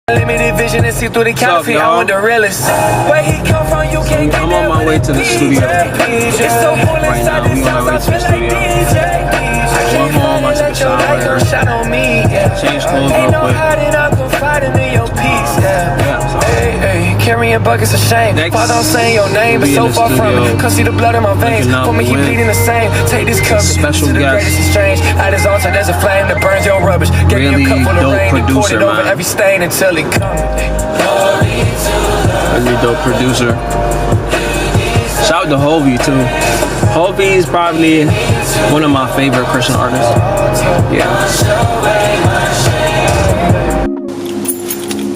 Limited vision and see through the counterfeit. I want the realest. Where he come from, you can't get. I'm on my way to the studio. It's so cool inside this house, I feel like DJ. I can't home, I took a shower, shine on me. Changed clothes Ain't no real quick. hiding, I'm confiding in your peace. Hey, carrying buckets of shame. Father, I'm saying your name, but so far from it. Come see the blood in my veins. For me, he bleeding the same. Take this cup Special to the guest. greatest exchange. At his altar, there's a flame that burns your rubbish. Give me a cup full of rain and poured it over every stain until it comes. Really dope producer. Shout out to Hovey too. Hovey is probably one of my favorite Christian artists. Yeah.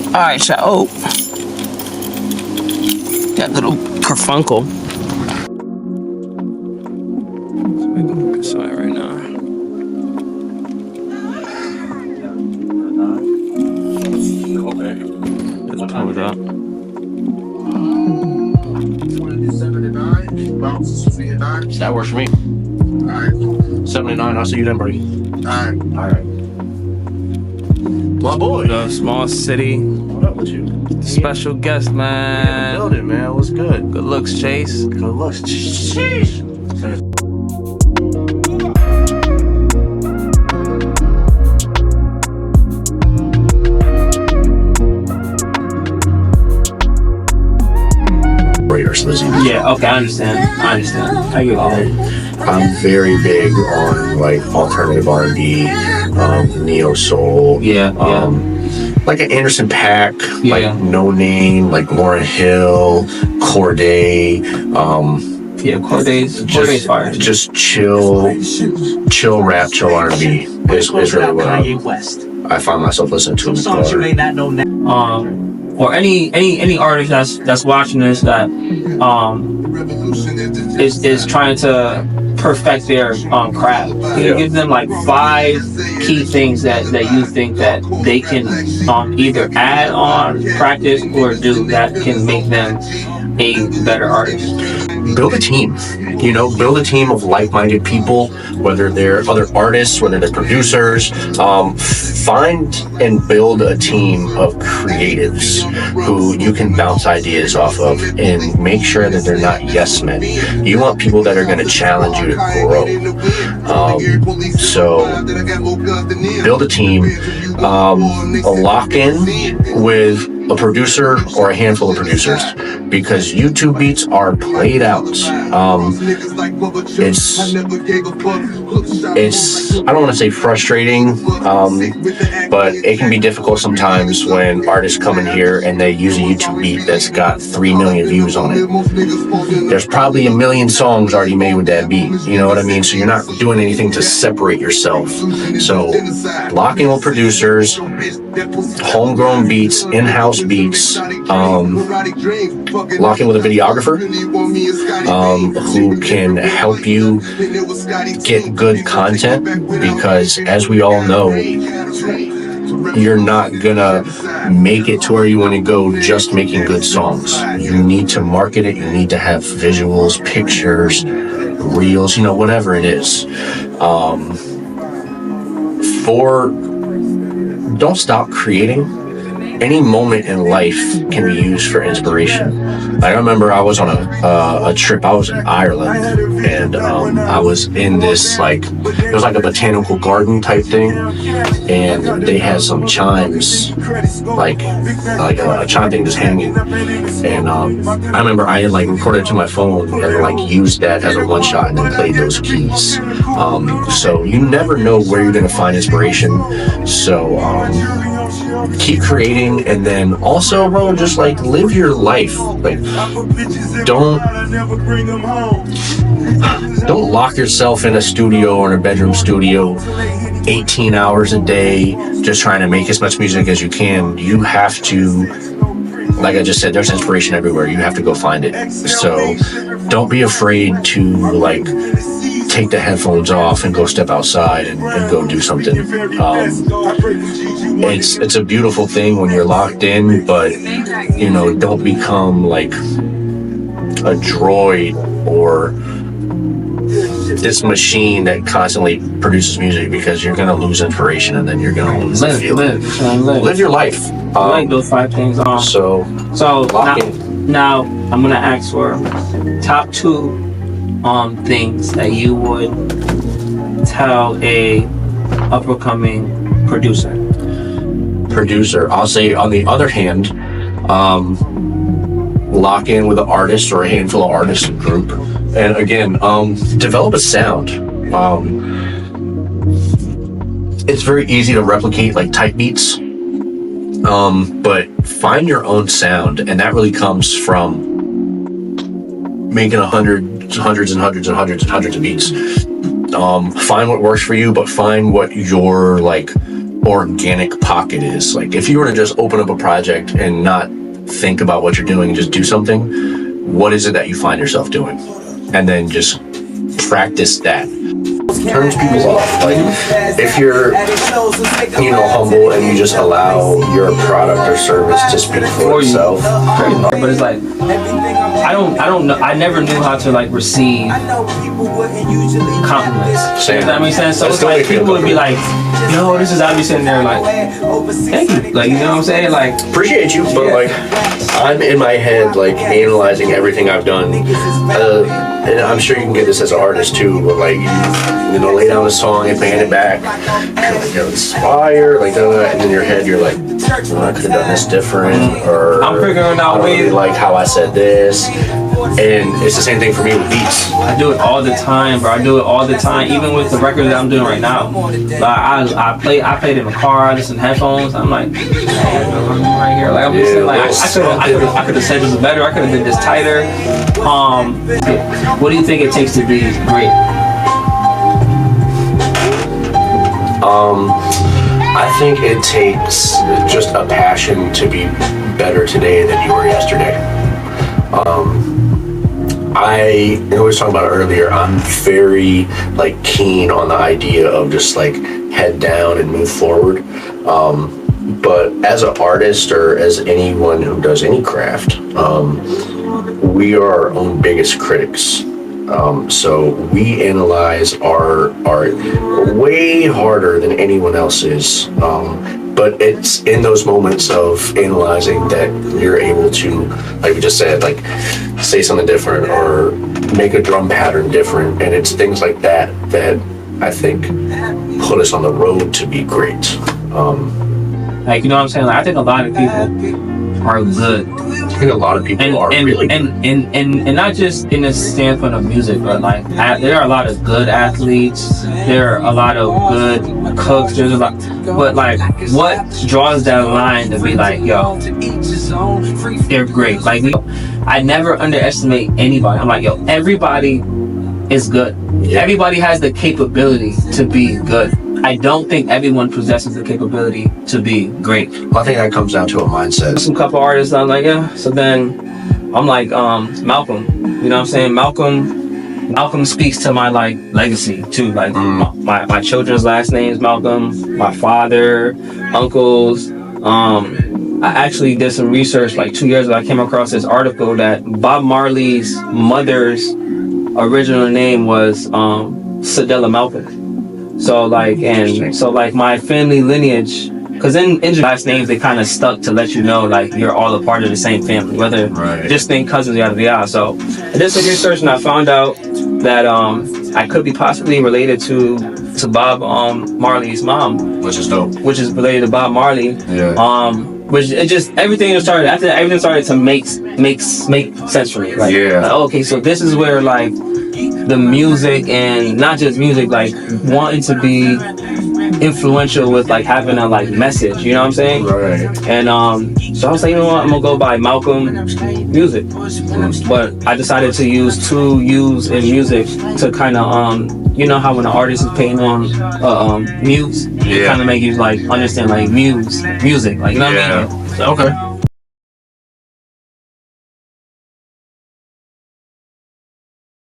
Alright, shout. That little kerfunkle. We're gonna get started right now. Let's pull it up. That works for me. Alright. 79, I'll see you then, buddy. Alright. My boy. The small city. What up with you? Special guest, man. Building, man. What's good? Good looks, Chase. Good looks. Sheesh. Yeah, okay, I understand. I get all I'm very big on like alternative R&B, neo soul. Yeah. Like an Anderson .Paak, Yeah. like No Name, like Lauryn Hill, Corday. Yeah, Corday's fire. Just chill rap, chill R&B is really what I find myself listening to. Or any artist that's watching this that is trying to perfect their craft. You give them like 5 key things that you think that they can either add on, practice, or do that can make them a better artist. Build a team, build a team of like-minded people, whether they're other artists, whether they're producers. Find and build a team of creatives who you can bounce ideas off of and make sure that they're not yes men. You want people that are going to challenge you to grow. So build a team, lock in with a producer or a handful of producers, because YouTube beats are played out. It's I don't want to say frustrating, but it can be difficult sometimes when artists come in here and they use a YouTube beat that's got 3 million views on it. There's probably 1 million songs already made with that beat. You know what I mean? So you're not doing anything to separate yourself. So lock in with producers, homegrown beats, in-house beats, lock in with a videographer who can help you get good content, because as we all know, you're not gonna make it to where you want to go just making good songs. You need to market it, you need to have visuals, pictures, reels, whatever it is. Don't stop creating. Any moment in life can be used for inspiration. Like, I remember I was on a trip. I was in Ireland, and I was in this it was like a botanical garden type thing, and they had some chimes, like a chime thing just hanging. And I remember I had recorded it to my phone and used that as a one shot and then played those keys. So you never know where you're gonna find inspiration. So keep creating, and then also, bro, just live your life. Don't lock yourself in a studio or in a bedroom studio 18 hours a day just trying to make as much music as you can. You have to, like I just said, there's inspiration everywhere. You have to go find it. So don't be afraid to take the headphones off and go step outside and go do something. It's a beautiful thing when you're locked in, but don't become like a droid or this machine that constantly produces music, because you're gonna lose inspiration and then you're gonna lose the feeling. Live your life. I like those 5 things. So lock in. Now I'm gonna ask for top 2 things that you would tell a up-and-coming producer. I'll say, on the other hand, lock in with an artist or a handful of artists and group, and again, develop a sound. It's very easy to replicate like type beats, but find your own sound, and that really comes from making hundreds of beats. Find what works for you, but find what your like organic pocket is. Like, if you were to just open up a project and not think about what you're doing and just do something, what is it that you find yourself doing? And then just practice that. Turns people off. Like, if you're, humble and you just allow your product or service to speak for itself. But it's like, I don't know. I never knew how to like receive compliments. Same. Does that make sense? So it's like people would be like, "Yo, this is," I'd be sitting there like, "Thank you," like, you know what I'm saying? Like, appreciate you, but like, I'm in my head like analyzing everything I've done, and I'm sure you can get this as an artist too. But like, lay down a song and band it back, you're like, inspire, like, and in your head you're like, oh, I could have done this different, or I'm figuring out I ways. really like how I said this. And it's the same thing for me with beats. I do it all the time, bro. I do it all the time, even with the record that I'm doing right now. Like, I played in the car, I listen to headphones. I'm like, I'm right here. Like, I'm just like, I could have said this better. I could have did this tighter. What do you think it takes to be great? I think it takes just a passion to be better today than you were yesterday. I was talking about it earlier. I'm very like keen on the idea of just like head down and move forward. But as an artist or as anyone who does any craft, we are our own biggest critics. So we analyze our art way harder than anyone else is. But it's in those moments of analyzing that you're able to, like we just said, like say something different or make a drum pattern different. And it's things like that that I think put us on the road to be great. Like, you know what I'm saying? Like, I think a lot of people are good. I think a lot of people are really good. And not just in the standpoint of music, but like there are a lot of good athletes. There are a lot of good cooks. There's a lot, but like, what draws that line to be like, yo, they're great. Like, I never underestimate anybody. I'm like, yo, everybody is good. Yeah. Everybody has the capability to be good. I don't think everyone possesses the capability to be great. Well, I think that comes down to a mindset. Some couple artists, I'm like, yeah. So then I'm like, Malcolm. You know what I'm saying? Malcolm speaks to my like legacy too. Like my children's last names Malcolm, my father, uncles. I actually did some research like 2 years ago. I came across this article that Bob Marley's mother's original name was Cedella Malcolm. So like, my family lineage, because in last names they kind of stuck to let you know like you're all a part of the same family, whether distinct cousins, yada yada. So I did some research and I found out that I could be possibly related to Bob Marley's mom, which is dope. Which is related to Bob Marley. Yeah. Which it just everything started to make sense for me. Like, okay, so this is where like the music, and not just music, like wanting to be influential with like having a like message, you know what I'm saying? Right. And so I was like, you know what, I'm gonna go by Malcolm Music. But I decided to use 2 U's in music to kind of you know how when an artist is paying on muse, kind of make you like understand like music, like, you know what I mean? So, okay.